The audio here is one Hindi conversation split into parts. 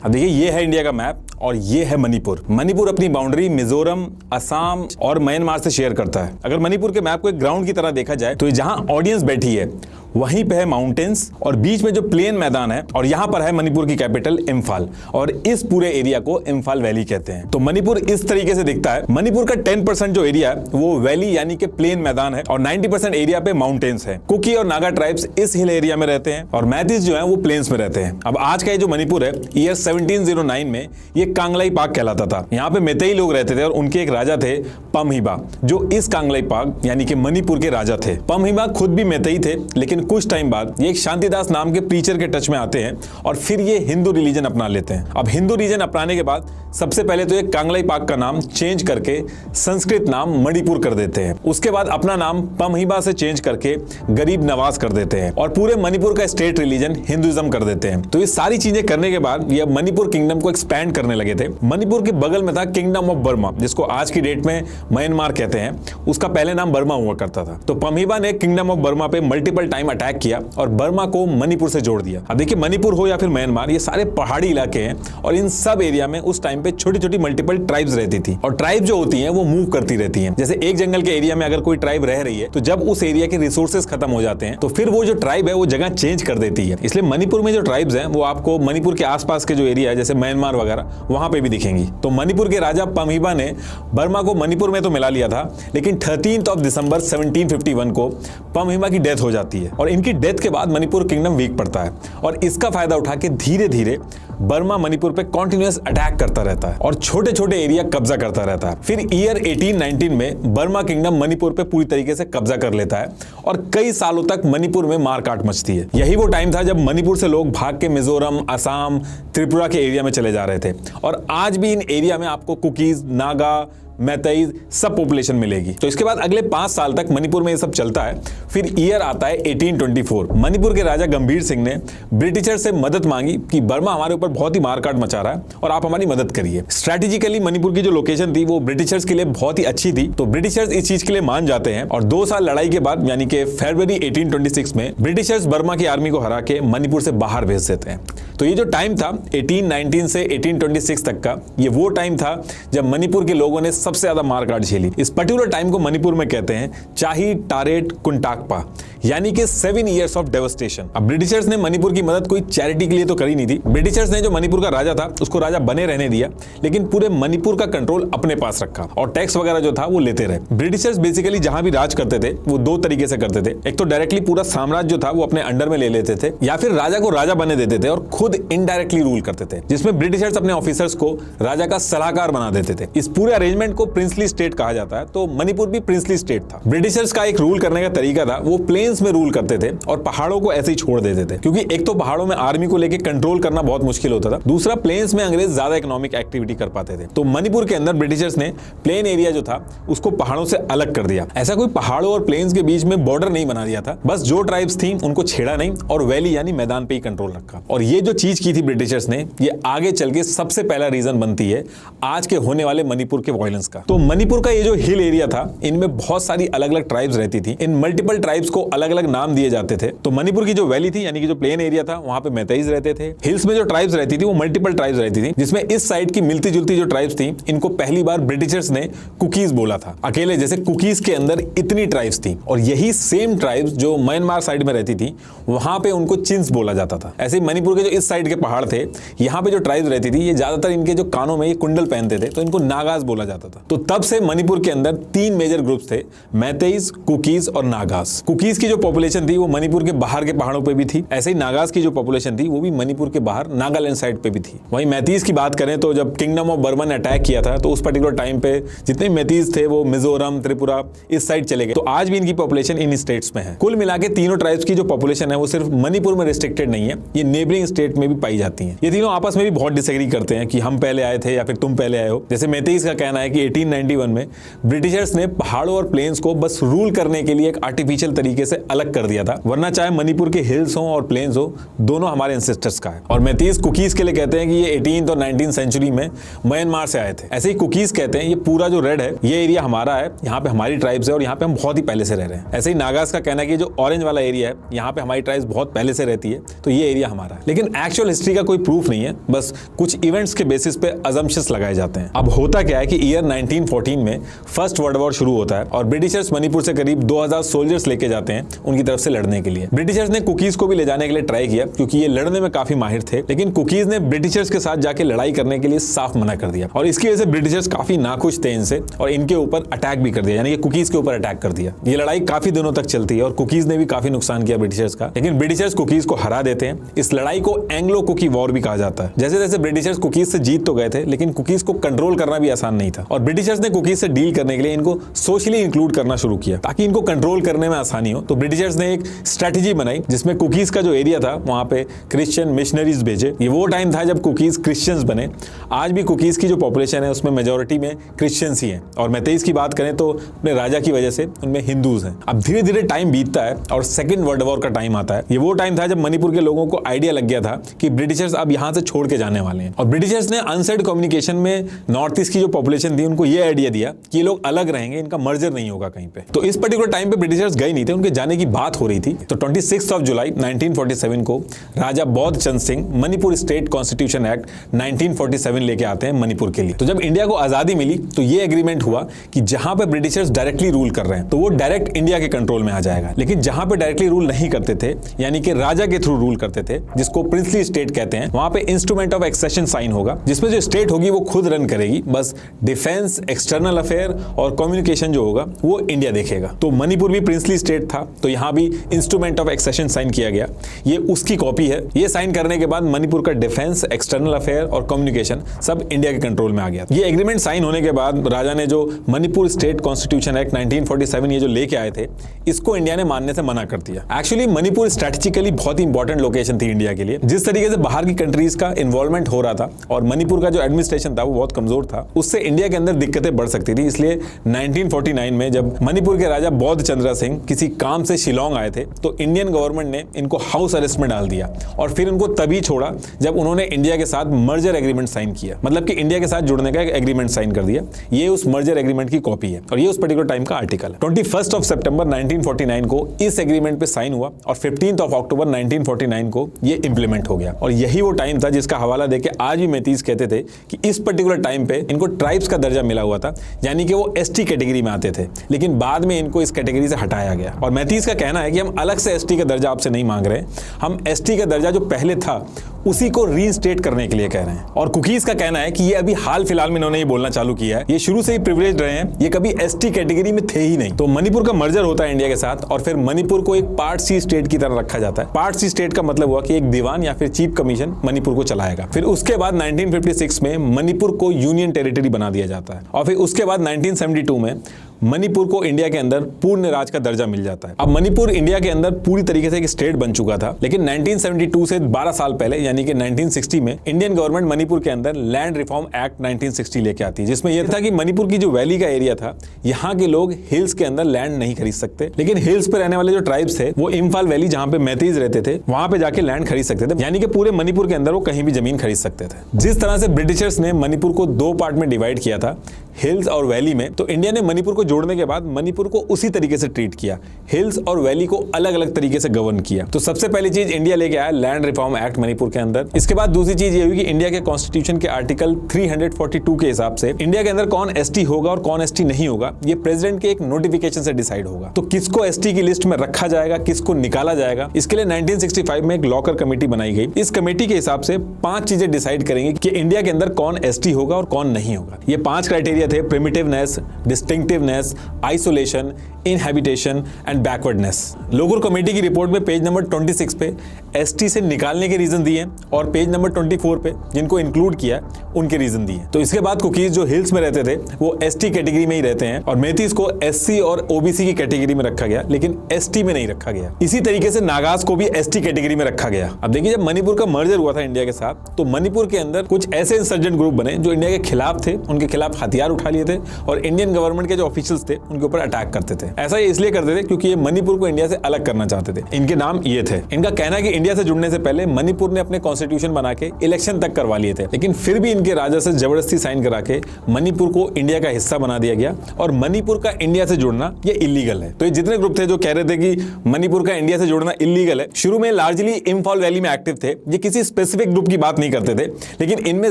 अब देखिए ये है इंडिया का मैप और ये है मणिपुर। मणिपुर अपनी बाउंड्री मिजोरम, असम और म्यांमार से शेयर करता है। अगर मणिपुर के मैप को एक ग्राउंड की तरह देखा जाए तो जहां ऑडियंस बैठी है वहीं पे है माउंटेन्स और बीच में जो प्लेन मैदान है और यहां पर है मणिपुर की कैपिटल इम्फाल और इस पूरे एरिया को इम्फाल वैली कहते हैं। तो मणिपुर इस तरीके से दिखता है। मणिपुर का 10% जो एरिया है वो वैली यानी कि प्लेन मैदान है और 90% एरिया पे माउंटेन्स है। कुकी और नागा ट्राइब्स इस हिल एरिया में रहते हैं और मैतीस जो है वो प्लेन्स में रहते हैं। अब आज का ये जो मणिपुर है ईयर 1709 में ये कांगलाई पाक कहलाता था। यहाँ पे मेतेई लोग रहते थे और उनके एक राजा थे पमहिबा, जो इस कांगलाई पाक यानी कि मणिपुर के राजा थे। पमहिबा खुद भी मेतेई थे, लेकिन कुछ टाइम बाद ये एक शांतिदास नाम के प्रीचर के टच में आते हैं और फिर ये हिंदू रिलीजन अपना लेते हैं। अब हिंदू रिलीजन अपनाने के बाद सबसे पहले तो ये कांगलाई पाक का नाम चेंज करके संस्कृत नाम मणिपुर कर देते हैं। उसके बाद अपना नाम पमहिबा से चेंज करके गरीब नवाज कर देते हैं और पूरे मणिपुर का स्टेट रिलीजन हिंदुइज्म कर देते हैं। तो ये सारी चीजें करने के बाद ये मणिपुर किंगडम को एक्सपैंड करने लगे थे। मणिपुर के बगल में था किंगडम ऑफ बर्मा, जिसको आज की डेट में म्यांमार कहते हैं। उसका पहले नाम बर्मा हुआ करता था। तो पमहिबा ने किंगडम ऑफ बर्मा पे मल्टीपल टाइम अटैक किया और बर्मा को मणिपुर से जोड़ दिया। अब देखिए मणिपुर हो या फिर म्यांमार, ये सारे पहाड़ी इलाके हैं और इन सब एरिया में उस टाइम पे छोटी छोटी मल्टीपल ट्राइब्स रहती थी और ट्राइब जो होती हैं वो मूव करती रहती हैं। जैसे एक जंगल के एरिया में अगर कोई ट्राइब रह रही है तो जब उस एरिया के रिसोर्सेज खत्म हो जाते हैं तो फिर वो जो ट्राइब है वो जगह चेंज कर देती है। इसलिए मणिपुर में जो ट्राइब्स हैं वो आपको मणिपुर के आसपास के जो एरिया है जैसे म्यांमार वगैरह वहां पे भी दिखेंगी। तो मणिपुर के राजा पमहिबा ने बर्मा को मणिपुर में तो मिला लिया था, लेकिन 13 दिसंबर 1751 को पमहिबा की डेथ हो जाती है और इनकी डेथ के बाद मणिपुर किंगडम वीक पड़ता है और इसका फायदा उठा के धीरे धीरे बर्मा मणिपुर पे कॉन्टिन्यूअस अटैक करता रहता है और छोटे छोटे एरिया कब्जा करता रहता है। फिर ईयर 1819 में बर्मा किंगडम मणिपुर पे पूरी तरीके से कब्जा कर लेता है और कई सालों तक मणिपुर में मारकाट मचती है। यही वो टाइम था जब मणिपुर से लोग भाग के मिजोरम, असम, त्रिपुरा के एरिया में चले जा रहे थे और आज भी इन एरिया में आपको कुकीज, नागा, मैतेई सब पॉपुलेशन मिलेगी। तो इसके बाद अगले 5 साल तक मणिपुर में ये सब चलता है। फिर ईयर आता है 1824। मणिपुर के राजा गंभीर सिंह ने ब्रिटिशर से मदद मांगी कि बर्मा हमारे ऊपर बहुत ही मारकाट मचा रहा है और आप हमारी मदद करिए। स्ट्रेटेजिकली मणिपुर की जो लोकेशन थी वो ब्रिटिशर्स के लिए बहुत ही अच्छी थी, तो ब्रिटिशर्स इस चीज के लिए मान जाते हैं और 2 साल लड़ाई के बाद यानी कि फरवरी 1826 में ब्रिटिशर्स बर्मा की आर्मी को हरा के मणिपुर से बाहर भेज देते हैं। तो ये जो टाइम था 1819 से 1826 तक का, ये वो टाइम था जब मणिपुर के लोगों ने सबसे ज्यादा मारकाट झेली। इस पर्टिकुलर टाइम को मणिपुर में कहते हैं चाही टारेट कुंटाकपा, यानी कि 7 इयर्स ऑफ डेवस्टेशन। अब ब्रिटिशर्स ने मणिपुर की मदद कोई चैरिटी के लिए तो करी नहीं थी। ब्रिटिशर्स ने जो मणिपुर का राजा था उसको राजा बने रहने दिया, लेकिन पूरे मणिपुर का कंट्रोल अपने पास रखा और टैक्स वगैरह जो था वो लेते रहे। ब्रिटिशर्स बेसिकली जहां भी राज करते थे वो 2 तरीके से करते थे। एक तो डायरेक्टली पूरा साम्राज्य जो था वो अपने अंडर में ले लेते थे, या फिर राजा को राजा बने देते थे और खुद इनडायरेक्टली रूल करते थे, जिसमें ब्रिटिशर्स अपने ऑफिसर्स को राजा का सलाहकार बना देते थे। इस पूरे अरेंजमेंट को प्रिंसली स्टेट कहा जाता है। तो मणिपुर भी प्रिंसली स्टेट था। ब्रिटिशर्स का एक रूल करने का तरीका था, वो प्लेन्स में रूल करते थे और पहाड़ों को ऐसे ही छोड़ देते थे, क्योंकि एक तो पहाड़ों में आर्मी को लेकर कंट्रोल करना बहुत मुश्किल होता था, दूसरा प्लेन्स में अंग्रेज ज्यादा इकोनॉमिक एक्टिविटी कर पाते थे। तो मणिपुर के अंदर ब्रिटिशर्स ने प्लेन एरिया जो था उसको पहाड़ों से अलग कर दिया। ऐसा कोई पहाड़ों और प्लेन्स के बीच में बॉर्डर नहीं बना दिया था, बस जो ट्राइब्स थी उनको छेड़ा नहीं और वैली यानी मैदान पे ही कंट्रोल रखा। और ये जो चीज की थी ब्रिटिशर्स ने, ये आगे चल के सबसे पहला रीजन बनती है आज के होने वाले मणिपुर के वायलेंस का। तो मणिपुर का ये जो हिल एरिया था इनमें बहुत सारी अलग अलग ट्राइब्स रहती थी। इन मल्टीपल ट्राइब्स को अलग अलग नाम दिए जाते थे। तो मणिपुर की जो वैली थी यानी कि जो प्लेन एरिया था वहां पे मैतेईज रहते थे। हिल्स में जो ट्राइब्स रहती थी वो मल्टीपल ट्राइब्स रहती थी, जिसमें इस साइड की मिलती जुलती जो ट्राइब्स थी इनको पहली बार ब्रिटिशर्स ने कुकीज बोला था। अकेले जैसे कुकीज के अंदर इतनी ट्राइब्स थी और यही सेम ट्राइब्स जो म्यांमार साइड में रहती थी वहां पे उनको चिंस बोला जाता था। ऐसे ही मणिपुर के जो इस साइड के पहाड़ थे यहाँ पे जो ट्राइब्स रहती थी ये ज्यादातर इनके जो कानों में ये कुंडल पहनते थे, तो इनको नागाज बोला जाता था। तो तब से मणिपुर के अंदर 3 मेजर ग्रुप्स थे, मैतेईज, कुकीज और नागास। कुकीज की जो पॉपुलेशन थी वो मणिपुर के बाहर के पहाड़ों पे भी थी, ऐसे ही नागास की जो पॉपुलेशन थी वो भी मणिपुर के बाहर नागालैंड साइड पे भी थी। वहीं मैतीज की बात करें तो जब किंगडम ऑफ बर्मा ने अटैक किया था तो उस पर्टिकुलर टाइम पे जितने मैतीज थे वो मिजोरम, त्रिपुरा इस साइड चले गए। तो आज भी इनकी पॉपुलेशन इन स्टेट्स में है। कुल मिला के तीनों ट्राइब्स की जो पॉपुलेशन है वो सिर्फ मणिपुर में रिस्ट्रिक्टेड नहीं है, ये नेबरिंग स्टेट में भी पाई जाती है। ये तीनों आपस में भी बहुत डिसएग्री करते हैं कि हम पहले आए थे या फिर तुम पहले आए हो। जैसे मैतीज का कहना है कि 1891 में ब्रिटिशर्स ने पहाड़ों और प्लेन्स को बस रूल करने के लिए एक आर्टिफिशियल तरीके से से अलग कर दिया था, वरना चाहे मणिपुर के हिल्स हो और प्लेन्स हो, दोनों हमारे एंसेस्टर्स का है। और मैतीस कुकीज के लिए कहते हैं कि ये 18th और 19th सेंचुरी में म्यांमार से आए थे। ऐसे ही कुकीज कहते हैं ये पूरा जो रेड है ये एरिया हमारा है, यहाँ पे हमारी ट्राइब्स है और यहाँ पे हम बहुत ही पहले से रह रहे हैं। ऐसे ही नागास का कहना है कि जो ऑरेंज वाला एरिया है यहाँ पे हमारी ट्राइब्स बहुत पहले से रहती है, तो ये एरिया हमारा है। लेकिन एक्चुअल हिस्ट्री का कोई प्रूफ नहीं है, बस कुछ इवेंट्स के बेसिस पे अजम्पशंस लगाए जाते हैं। अब होता क्या है कि ईयर 1914 में फर्स्ट वर्ल्ड वॉर शुरू होता है और ब्रिटिशर्स मणिपुर से करीब 2000 सोल्जर्स लेके जाते हैं उनकी तरफ से लड़ने के लिए। ब्रिटिशर्स ने कुकीज को भी ले जाने के लिए ट्राई किया क्योंकि ये लड़ने में काफी माहिर थे, लेकिन कुकीज ने ब्रिटिशर्स के साथ जाके लड़ाई करने के लिए साफ मना कर दिया और इसकी वजह से ब्रिटिशर्स काफी नाखुश थे इनसे और इनके ऊपर अटैक भी कर दिया, यानी कि कुकीज के ऊपर अटैक कर दिया। ये लड़ाई काफी दिनों तक चलती है और कुकीज ने भी काफी नुकसान किया ब्रिटिशर्स का, लेकिन ब्रिटिशर्स कुकीज को हरा देते हैं। इस लड़ाई को एंग्लो कुकी वॉर भी कहा जाता है। जैसे जैसे ब्रिटिशर्स कुकीज से जीत तो गए थे, लेकिन कुकीज को कंट्रोल करना भी आसान नहीं था और ब्रिटिशर्स ने कुकीज से डील करने के लिए इनको सोशली इंक्लूड करना शुरू किया ताकि इनको कंट्रोल करने में आसानी हो। तो ब्रिटिशर्स ने एक स्ट्रेटेजी बनाई जिसमें कुकीज का जो एरिया था वहां पे क्रिश्चियन मिशनरीज भेजे। ये वो टाइम था जब कुकीज क्रिश्चियंस बने। आज भी कुकीज की जो पॉपुलेशन है उसमें मेजॉरिटी में क्रिश्चियंस ही हैं और मैतेईस की बात करें तो अपने राजा की वजह से उनमें हिंदूज हैं। अब धीरे धीरे टाइम बीतता है और सेकंड वर्ल्ड वॉर का टाइम आता है। ये वो टाइम था जब मणिपुर के लोगों को आइडिया लग गया था कि ब्रिटिशर्स अब यहां से छोड़ के जाने वाले हैं और ब्रिटिशर्स ने अनसेड कम्युनिकेशन में नॉर्थ ईस्ट की जो पॉपुलेशन थी उनको ये आइडिया दिया कि ये लोग अलग रहेंगे, इनका मर्जर नहीं होगा कहीं पे। तो इस पर्टिकुलर टाइम पे ब्रिटिशर्स गए नहीं थे, उनके जाने की बात हो रही थी। तो 26 जुलाई 1947 को Raja Bodh Chand Singh Manipur state constitution act 1947 लेके आते हैं मणिपुर के लिए। तो जब इंडिया को आजादी मिली तो ये एग्रीमेंट हुआ कि जहां पे ब्रिटिशर्स डायरेक्टली रूल कर रहे हैं तो वो डायरेक्ट इंडिया के कंट्रोल में आ जाएगा, लेकिन जहां पे डायरेक्टली रूल नहीं करते थे यानी कि राजा के थ्रू रूल करते थे, जिसको प्रिंसली स्टेट कहते हैं, वहां पे इंस्ट्रूमेंट ऑफ एक्सेशन साइन होगा जिसमें जो स्टेट होगी वो खुद रन करेगी, बस डिफेंस, एक्सटर्नल अफेयर और कम्युनिकेशन जो होगा वो इंडिया देखेगा। तो मणिपुर भी प्रिंसली स्टेट था, तो यहां भी इंस्ट्रूमेंट ऑफ एक्सेशन साइन किया गया। ये उसकी कॉपी है। ये साइन करने के बाद मणिपुर का डिफेंस, एक्सटर्नल अफेयर और कम्युनिकेशन सब इंडिया के कंट्रोल में आ गया। ये एग्रीमेंट साइन होने के बाद राजा ने जो मणिपुर स्टेट कॉन्स्टिट्यूशन एक्ट 1947 ये जो लेके आए थे, इसको इंडिया ने मानने से मना कर दिया। एक्चुअली मणिपुर स्ट्रेटेजिकली बहुत ही इंपॉर्टेंट लोकेशन थी इंडिया के लिए। जिस तरीके से बाहर की कंट्रीज का इन्वॉल्वमेंट हो रहा था और मणिपुर का जो एडमिनिस्ट्रेशन था वो बहुत कमजोर था, उससे इंडिया के अंदर दिक्कतें बढ़ सकती थी। इसलिए 1949 में जब मणिपुर के राजा बौद्ध चंद्र सिंह किसी काम से शिलोंग आए थे तो इंडियन गवर्नमेंट ने इनको हाउस अरेस्ट में डाल दिया और फिर उनको तभी छोड़ा जब उन्होंने इंडिया के साथ मर्जर एग्रीमेंट साइन किया, मतलब कि इंडिया के साथ जुड़ने का एक एग्रीमेंट साइन कर दिया। ये उस मर्जर एग्रीमेंट की कॉपी है और ये उस पर्टिकुलर टाइम का आर्टिकल है। 21 सितंबर 1949 को इस एग्रीमेंट पे साइन हुआ और 15 अक्टूबर 1949 को ये इंप्लीमेंट हो गया और यही वो टाइम था जिसका हवाला देके आज भी मैतीस कहते थे कि इस पर्टिकुलर टाइम पे इनको ट्राइब्स का दर्जा मिला हुआ था, यानी कि वो एसटी कैटेगरी में आते थे, लेकिन बाद में इनको इस कैटेगरी से हटाया गया। और मैतीस का कहना है कि हम अलग से एसटी का दर्जा आपसे नहीं मांग रहे, हम एसटी का दर्जा जो पहले था उसी को रीइंस्टेट करने के लिए कह रहे हैं। और कुकीज का कहना है कि ये अभी हाल फिलहाल में इन्होंने ये बोलना चालू किया है, ये शुरू से ही प्रिविलेज्ड रहे हैं, ये कभी एसटी कैटेगरी में थे ही नहीं। तो मणिपुर का मर्जर होता है इंडिया के साथ और फिर मणिपुर को एक पार्ट सी स्टेट की तरह रखा जाता है। पार्ट सी स्टेट का मतलब हुआ कि एक दीवान या फिर चीफ कमीशन मणिपुर को चलाएगा। फिर उसके बाद 1956 में मणिपुर को यूनियन टेरिटरी बना दिया जाता है और फिर उसके बाद 1972 में मणिपुर को इंडिया के अंदर पूर्ण राज्य का दर्जा मिल जाता है। अब मणिपुर इंडिया के अंदर पूरी तरीके से एक स्टेट बन चुका था, लेकिन 1972 से 12 साल पहले यानी कि 1960 में इंडियन गवर्नमेंट मणिपुर के अंदर लैंड रिफॉर्म एक्ट 1960 लेके आती है, जिसमें यह था कि मणिपुर की जो वैली का एरिया था, यहाँ के लोग हिल्स के अंदर लैंड नहीं खरीद सकते, लेकिन हिल्स पे रहने वाले जो ट्राइब्स थे वो इम्फाल वैली जहाँ पे मैतीज रहते थे वहां पे जाके लैंड खरीद सकते थे, यानी कि पूरे मणिपुर के अंदर वो कहीं भी जमीन खरीद सकते थे। जिस तरह से ब्रिटिशर्स ने मणिपुर को 2 पार्ट में डिवाइड किया था, हिल्स और वैली में, तो इंडिया ने मणिपुर को जोड़ने के बाद मणिपुर को उसी तरीके से ट्रीट किया, हिल्स और वैली को अलग अलग तरीके से गवर्न किया। तो सबसे पहली चीज इंडिया लेके आया लैंड रिफॉर्म एक्ट मणिपुर के अंदर। इसके बाद दूसरी चीज ये हुई कि इंडिया के कॉन्स्टिट्यूशन के आर्टिकल 342 के हिसाब से इंडिया के अंदर कौन एसटी होगा और कौन एसटी नहीं होगा ये प्रेसिडेंट के एक नोटिफिकेशन से डिसाइड होगा। तो किसको एसटी की लिस्ट में रखा जाएगा, किसको निकाला जाएगा, इसके लिए 1965 में एक लॉकर कमेटी बनाई गई। इस कमेटी के हिसाब से 5 चीजें डिसाइड करेंगे कि इंडिया के अंदर कौन एसटी होगा और कौन नहीं होगा। ये 5 क्राइटेरिया थे: primitiveness, distinctiveness, isolation, inhabitation and backwardness. Lokur committee की रिपोर्ट में पेज नंबर 26 पे एसटी से निकालने के रीजन दिए और पेज नंबर 24 पे जिनको इंक्लूड किया उनके रीजन दिए। तो इसके बाद कुकीज जो हिल्स में रहते थे वो एसटी कैटेगरी में ही रहते हैं और मैतीस को एससी और ओबीसी की कैटेगरी में रखा गया, लेकिन एसटी में नहीं रखा गया। इसी तरीके से नागास को भी एसटी कैटेगरी में रखा गया। अब देखिए, जब मणिपुर का मर्जर हुआ था इंडिया के साथ, तो मणिपुर के अंदर कुछ ऐसे इंसर्जेंट ग्रुप बने जो इंडिया के खिलाफ थे, उनके खिलाफ हथियार हथियार उठा लिए थे और इंडियन गवर्नमेंट के जो ऑफिशियल्स थे उनके ऊपर अटैक करते थे। ऐसा ये इसलिए करते थे क्योंकि ये मणिपुर को इंडिया से अलग करना चाहते थे। इनके नाम ये थे। इनका कहना है कि इंडिया से जुड़ने से पहले मणिपुर ने अपने कॉन्स्टिट्यूशन बना के इलेक्शन तक करवा लिए थे, लेकिन फिर भी इनके राजा से जबरदस्ती साइन करा के मणिपुर को इंडिया का हिस्सा बना दिया गया और मणिपुर का इंडिया से जुड़ना ये इलीगल है। तो ये जितने ग्रुप थे जो कह रहे थे कि मणिपुर का इंडिया से जुड़ना इलीगल है, शुरू में लार्जली इंफॉल वैली में एक्टिव थे। ये किसी स्पेसिफिक ग्रुप की बात नहीं करते थे, लेकिन इनमें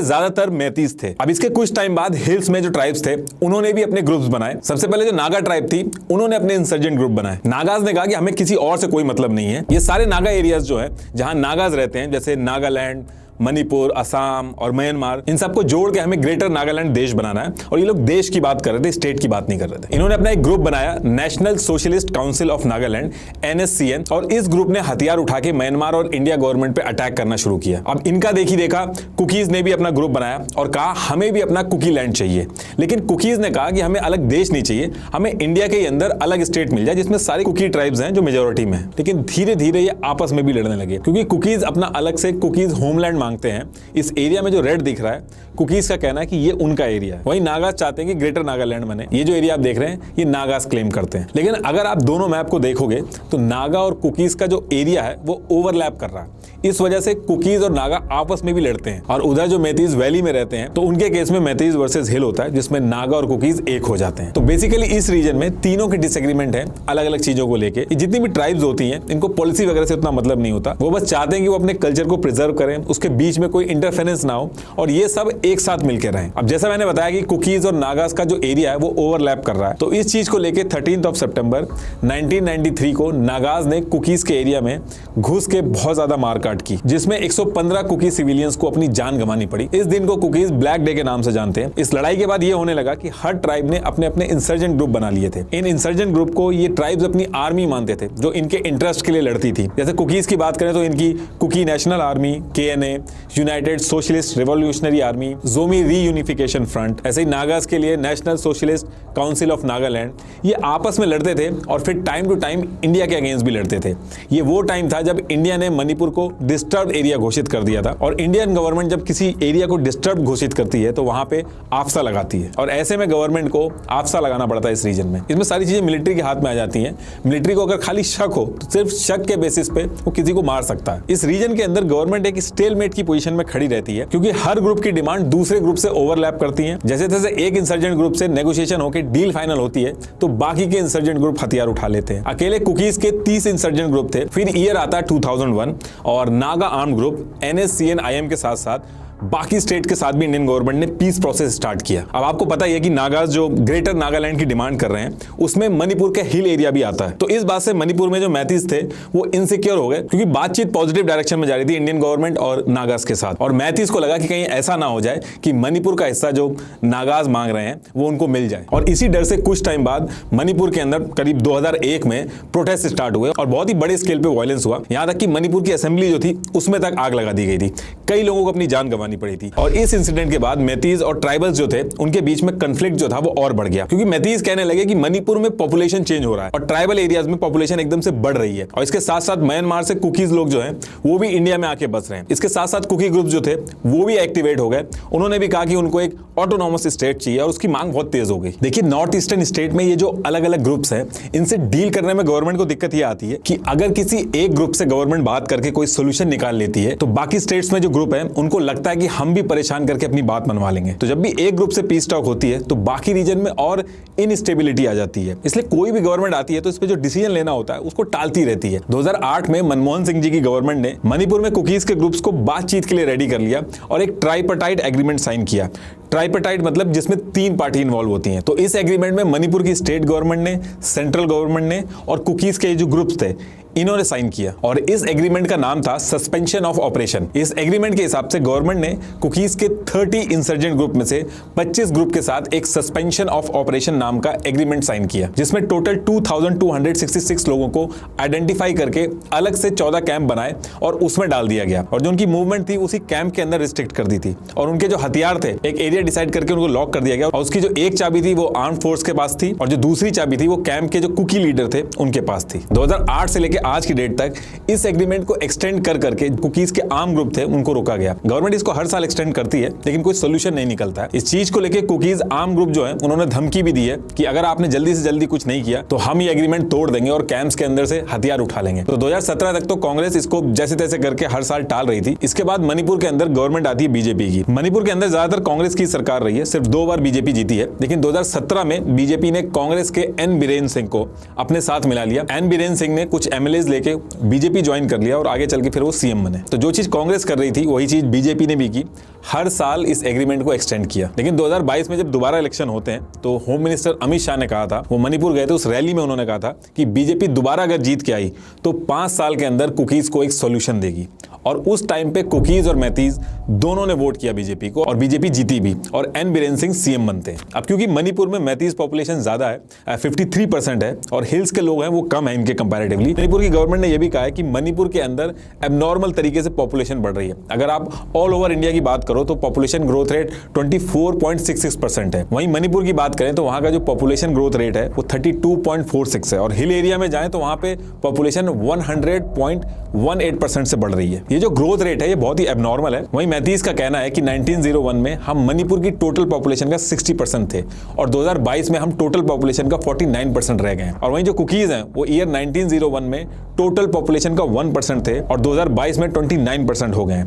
ज्यादातर मैतीज थे। अब इसके कुछ टाइम बाद हिल्स में जो ट्राइब्स थे उन्होंने भी अपने ग्रुप्स बनाए। सबसे पहले जो नागा ट्राइब थी उन्होंने अपने इंसर्जेंट ग्रुप बनाए। नागाज ने कहा कि हमें किसी और से कोई मतलब नहीं है। ये सारे नागा एरियाज जो है जहां नागाज रहते हैं, जैसे नागालैंड, मणिपुर, असम और म्यांमार, इन सबको जोड़ के हमें ग्रेटर नागालैंड देश बनाना है। और ये लोग देश की बात कर रहे थे, स्टेट की बात नहीं कर रहे थे। इन्होंने अपना एक ग्रुप बनाया, national socialist council of Nagaland NSCN, और इस ग्रुप ने हथियार उठा के म्यांमार और इंडिया गवर्नमेंट पे अटैक करना शुरू किया। अब इनका देखा कुकीज ने भी अपना ग्रुप बनाया और कहा हमें भी अपना कुकी लैंड चाहिए। लेकिन कुकीज ने कहा कि हमें अलग देश नहीं चाहिए, हमें इंडिया के अंदर अलग स्टेट मिल जाए जिसमें सारे कुकी ट्राइब्स हैं जो मेजोरिटी में है। लेकिन धीरे धीरे ये आपस में भी लड़ने लगे, क्योंकि कुकीज अपना अलग से कुकीज होमलैंड मांगते हैं। इस एरिया में जो रेड दिख रहा है, कुकीज का कहना है कि ये उनका एरिया है। वहीं नागाज चाहते हैं कि ग्रेटर नागालैंड बने। ये जो एरिया आप देख रहे हैं ये नागाज क्लेम करते हैं। लेकिन अगर आप दोनों मैप को देखोगे तो नागा और कुकीज का जो एरिया है वो ओवरलैप कर रहा है। इस वजह से कुकीज और नागा आपस में भी लड़ते हैं। और उधर जो मैतीज वैली में रहते हैं तो उनके केस में मैतीज वर्सेस हिल होता है, जिसमें नागा और कुकीज एक हो जाते हैं। तो बेसिकली इस रीजन में तीनों के डिसएग्रीमेंट है अलग अलग चीजों को लेके। जितनी भी ट्राइब्स होती हैं इनको पॉलिसी वगैरह से उतना मतलब नहीं होता। वो बस चाहते हैं कि वो अपने कल्चर को प्रिजर्व करें, उसके बीच में कोई इंटरफेरेंस ना हो और ये सब एक साथ मिलकर रहें। अब जैसा मैंने बताया कि कुकीज और नागाज का जो एरिया है वो ओवरलैप कर रहा है, तो इस चीज को लेके 13 सितंबर 1993 को नागाज ने कुकीज के एरिया में घुस के बहुत ज्यादा मारकाट की, जिसमें 115 कुकी सिविलियंस को अपनी जान गंवानी पड़ी। इस दिन को कुकीज ब्लैक डे के नाम से जानते हैं। इस लड़ाई के बाद ये होने लगा कि हर ट्राइब ने अपने अपने इंसर्जेंट ग्रुप बना लिए थे। इन इंसर्जेंट ग्रुप को ये ट्राइब्स अपनी आर्मी मानते थे जो इनके इंटरेस्ट के लिए लड़ती थी। जैसे कुकीज की बात करें तो इनकी Kuki national army, KNA, united socialist revolutionary army, Zomi reunification front, ऐसे ही नागाज के लिए national socialist council of Nagaland, ये आपस में लड़ते थे और फिर टाइम टू टाइम इंडिया के अगेंस्ट भी लड़ते थे। ये वो टाइम था जब इंडिया ने मणिपुर को डिस्टर्ब एरिया घोषित कर दिया था, और इंडियन गवर्नमेंट जब किसी एरिया को डिस्टर्ब घोषित करती है तो वहां पे आफ्सा लगाती है, और ऐसे में गवर्नमेंट को आफ्सा लगाना पड़ता है इस रीजन में। इसमें सारी चीजें मिलिट्री के हाथ में आ जाती हैं। मिलिट्री को अगर खाली शक हो तो सिर्फ शक के बेसिस पे वो किसी को मार सकता है। इस रीजन के अंदर गवर्नमेंट एक स्टेलमेट की पोजीशन में खड़ी रहती है, क्योंकि हर ग्रुप की डिमांड दूसरे ग्रुप से ओवरलैप करती है। जैसे जैसे एक इंसर्जेंट ग्रुप से नेगोशिएशन होकर डील फाइनल होती है तो बाकी के इंसर्जेंट ग्रुप हथियार उठा लेते हैं। अकेले कुकीज के 30 इंसर्जेंट ग्रुप थे। फिर ईयर आता है 2001 और Naga arm group NSCN IM के साथ साथ बाकी स्टेट के साथ भी इंडियन गवर्नमेंट ने पीस प्रोसेस स्टार्ट किया। अब आपको पता ही है कि नागाज जो ग्रेटर नागालैंड की डिमांड कर रहे हैं उसमें मणिपुर के हिल एरिया भी आता है। तो इस बात से मणिपुर में जो मैतीज थे वो इनसिक्योर हो गए, क्योंकि बातचीत पॉजिटिव डायरेक्शन में जा रही थी इंडियन गवर्नमेंट और नागाज के साथ। और मैतीज को लगा कि कहीं ऐसा ना हो जाए कि मणिपुर का हिस्सा जो नागाज मांग रहे हैं वो उनको मिल जाए। और इसी डर से कुछ टाइम बाद मणिपुर के अंदर करीब 2001 में प्रोटेस्ट स्टार्ट हुए और बहुत ही बड़े स्केल पे वायलेंस हुआ। यहां तक कि मणिपुर की असेंबली जो थी उसमें तक आग लगा दी गई थी। कई लोगों को अपनी जान गंवानी पड़ी थी। और इस इंसिडेंट के बाद मैतीज और ट्राइबल्स जो थे उनके बीच में कंफ्लिक्ट जो था वो और बढ़ गया, क्योंकि मैतीज कहने लगे कि मणिपुर में पॉपुलेशन चेंज हो रहा है और ट्राइबल एरियाज में पॉपुलेशन एकदम से बढ़ रही है। और इसके साथ साथ म्यांमार से कुकीज लोग जो हैं वो भी इंडिया में आके बस रहे हैं। इसके साथ साथ कुकी ग्रुप जो थे वो भी एक्टिवेट हो गए। उन्होंने भी कहा कि उनको एक ऑटोनॉमस स्टेट चाहिए और उसकी मांग बहुत तेज हो गई। देखिए, नॉर्थ ईस्टर्न स्टेट में ये जो अलग अलग ग्रुप्स हैं इनसे डील करने में गवर्नमेंट को दिक्कत ये आती है कि अगर किसी एक ग्रुप से गवर्नमेंट बात करके कोई सोल्यूशन निकाल लेती है तो बाकी स्टेट्स में जो ग्रुप है उनको लगता है कि हम भी परेशान करके अपनी बात मनवा लेंगे। तो जब भी एक ग्रुप से पीस टॉक होती है तो बाकी रीजन में और इनस्टेबिलिटी आ जाती है। इसलिए कोई भी गवर्नमेंट आती है तो इस पे जो डिसीजन लेना होता है उसको टालती रहती है। 2008 में मनमोहन सिंह जी की गवर्नमेंट ने मणिपुर में कुकीज के ग्रुप्स को बातचीत के लिए रेडी कर लिया और एक ट्राइपार्टाइट एग्रीमेंट साइन किया। ट्राइपार्टाइट मतलब जिसमें 3 पार्टी इन्वॉल्व होती हैं। तो इस एग्रीमेंट में मणिपुर की स्टेट गवर्नमेंट ने, सेंट्रल गवर्नमेंट ने और कुकीज के जो ग्रुप्स थे इन्होंने साइन किया, और इस एग्रीमेंट का नाम था सस्पेंशन ऑफ ऑपरेशन। इस एग्रीमेंट के हिसाब से गवर्नमेंट ने कुकीज के 30 इंसर्जेंट ग्रुप में से 25 ग्रुप के साथ एक सस्पेंशन ऑफ ऑपरेशन नाम का एग्रीमेंट साइन किया, जिसमें टोटल 2266 लोगों को आइडेंटिफाई करके अलग से 14 कैंप बनाए और उसमें डाल दिया गया, और जो उनकी मूवमेंट थी उसी कैंप के अंदर रिस्ट्रिक्ट कर दी थी। और उनके जो हथियार थे एक एरिया एरिया डिसाइड करके उनको लॉक कर दिया गया और उसकी जो एक चाबी थी वो आर्म फोर्स के पास थी और जो दूसरी चाबी थी वो कैंप के जो कुकी लीडर थे उनके पास थी। 2008 से लेकर आज की डेट तक इस एग्रीमेंट को एक्सटेंड कर करके कुकीज के आर्म ग्रुप थे उनको रोका गया। गवर्नमेंट इसको हर साल एक्सटेंड करती है लेकिन कोई सोल्यूशन नहीं निकलता है। इस चीज को लेकर कुकीज आर्म ग्रुप जो है उन्होंने धमकी भी दी है कि अगर आपने जल्दी से जल्दी कुछ नहीं किया तो हम ये एग्रीमेंट तोड़ देंगे और कैंप्स के अंदर से हथियार उठा लेंगे। तो 2017 तक तो कांग्रेस इसको जैसे तैसे करके हर साल टाल रही थी। इसके बाद मणिपुर के अंदर गवर्नमेंट आती है बीजेपी की। मणिपुर के अंदर ज्यादातर कांग्रेस की सरकार रही है, सिर्फ 2 बार बीजेपी जीती है, लेकिन 2017 में बीजेपी ने कांग्रेस के एन बीरेन सिंह को अपने साथ मिला लिया। एन बीरेन सिंह ने कुछ एमएलएज लेके बीजेपी ज्वाइन कर लिया और आगे चल के फिर वो सीएम बने। तो जो चीज कांग्रेस कर रही थी वही चीज बीजेपी ने भी की, हर साल इस एग्रीमेंट को एक्सटेंड किया। लेकिन 2022 में जब दोबारा इलेक्शन होते हैं तो होम मिनिस्टर अमित शाह ने कहा था, वो मणिपुर गए थे, उस रैली में उन्होंने कहा था कि बीजेपी दोबारा अगर जीत के आई तो 5 साल के अंदर कुकीज को एक सॉल्यूशन देगी। और उस टाइम पे कुकीज और मैतीज दोनों ने वोट किया बीजेपी को और बीजेपी जीती भी और एन बीरेन सिंह सीएम बनते हैं। अब क्योंकि मणिपुर में मैतीज पॉपुलेशन ज्यादा है, 53% है और हिल्स के लोग हैं वो कम है इनके कंपैरेटिवली, मणिपुर की गवर्नमेंट ने यह भी कहा है कि मणिपुर के अंदर एबनॉर्मल तरीके से पॉपुलेशन बढ़ रही है। अगर आप ऑल ओवर इंडिया की बात करो तो पॉपुलेशन ग्रोथ रेट 24.66% है। वहीं मणिपुर की बात करें तो वहां का जो पॉपुलेशन ग्रोथ रेट है वो 32.46 है और हिल एरिया में जाएं तो वहां पे पॉपुलेशन 100.18% से बढ़ रही है। ये जो ग्रोथ रेट है ये बहुत ही एबनॉर्मल है। वहीं मैतीज का कहना है कि 1901 में हम मणिपुर की टोटल पॉपुलेशन का 60% थे और 2022 में हम टोटल पॉपुलेशन का 49% रह गए। और वहीं जो कुकीज हैं वो ईयर 1901 में टोटल पॉपुलेशन का 1% थे और 2022 में 29% हो गए।